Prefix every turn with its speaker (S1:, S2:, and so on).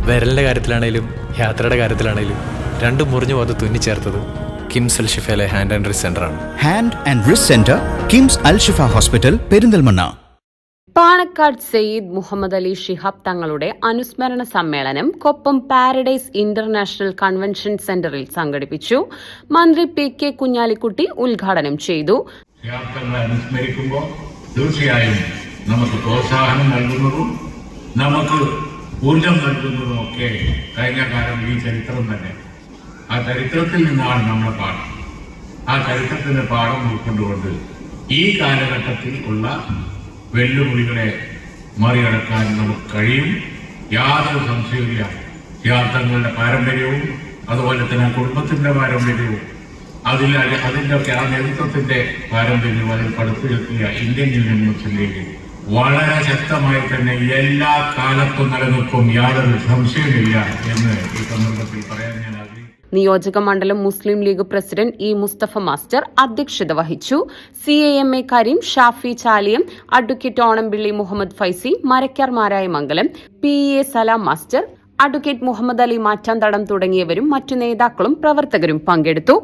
S1: വിരലിൻ്റെ കാര്യത്തിലാണേലും യാത്രയുടെ കാര്യത്തിലാണേലും രണ്ടും മുറിഞ്ഞു പോകാതെ തുന്നിച്ചേർത്തത് കിംസ് അൽ ഷിഫയിലെ ഹാൻഡ് ആൻഡ് റിസ്റ്റ് സെൻ്ററാണ്.
S2: Hand and wrist centre, KIMS Al Shifa hospital, Perinthalmanna.
S3: Panakkad Sayyid Muhammad Ali Shihab തങ്ങളുടെ അനുസ്മരണ സമ്മേളനം കൊപ്പം പാരഡൈസ് ഇന്റർനാഷണൽ കൺവെൻഷൻ സെന്ററിൽ സംഘടിപ്പിച്ചു. മന്ത്രി പി.കെ. കുഞ്ഞാലിക്കുട്ടി ഉദ്ഘാടനം ചെയ്തു.
S4: അനുസ്മരിക്കുമ്പോൾ തീർച്ചയായും നമുക്ക് പ്രോത്സാഹനം നൽകുന്നതും നമുക്ക് ഊർജം നൽകുന്നതും ഒക്കെ കഴിഞ്ഞ കാലം ഈ ചരിത്രം തന്നെ. ആ ചരിത്രത്തിൽ നിന്നാണ് നമ്മുടെ പാഠം. ആ ചരിത്രത്തിന്റെ പാഠം ഉൾക്കൊണ്ടുകൊണ്ട് ഈ കാലഘട്ടത്തിൽ ഉള്ള വെല്ലുവിളികളെ മറികടക്കാൻ നമുക്ക് കഴിയും. യാതൊരു സംശയവുമില്ല. യാത്രകളുടെ പാരമ്പര്യവും അതുപോലെ തന്നെ കുടുംബത്തിന്റെ പാരമ്പര്യവും അതിൻ്റെ ഒക്കെ ആ നേതൃത്വത്തിന്റെ പാരമ്പര്യവും അതിൽ പടുത്തുയർത്തിയ ഇന്ത്യൻ യൂണിയൻ മുസ്ലിം ലീഗ് വളരെ ശക്തമായി തന്നെ എല്ലാ കാലത്തും നിലനിൽക്കും, യാതൊരു സംശയമില്ല എന്ന് ഈ സന്ദർഭത്തിൽ പറയാൻ ഞാൻ ആഗ്രഹിക്കുന്നു.
S3: നിയോജക മണ്ഡലം മുസ്ലിം ലീഗ് പ്രസിഡന്റ് ഇ മുസ്തഫ മാസ്റ്റർ അധ്യക്ഷത വഹിച്ചു. CAMA Karim, Shafi Chaliyam, advocate Onampilli Muhammad Faizi, Marakkar Marayamangalam, PA Salam master, advocate Muhammad Ali Mattanthadam തുടങ്ങിയവരും മറ്റു നേതാക്കളും പ്രവർത്തകരും പങ്കെടുത്തു.